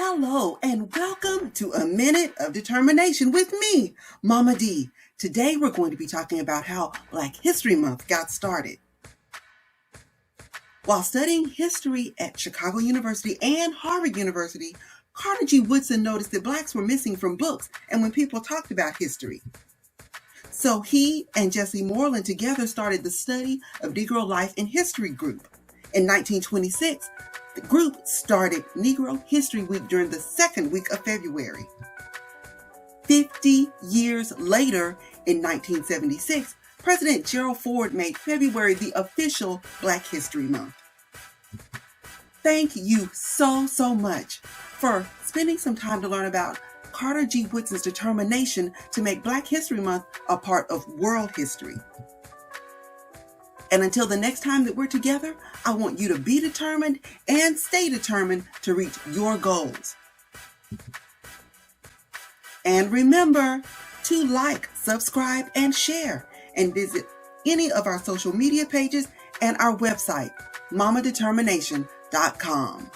Hello and welcome to A Minute of Determination with me, Momma Dee. Today we're going to be talking about how Black History Month got started. While studying history at Chicago University and Harvard University, Carter G. Woodson noticed that Blacks were missing from books and when people talked about history. So he and Jesse Moreland together started the Study of Negro Life and History group. In 1926, the group started Negro History Week during the second week of February. 50 years later, in 1976, President Gerald Ford made February the official Black History Month. Thank you so much for spending some time to learn about Carter G. Woodson's determination to make Black History Month a part of world history. And until the next time that we're together, I want you to be determined and stay determined to reach your goals. And remember to like, subscribe, and share, and visit any of our social media pages and our website, mommadetermination.com.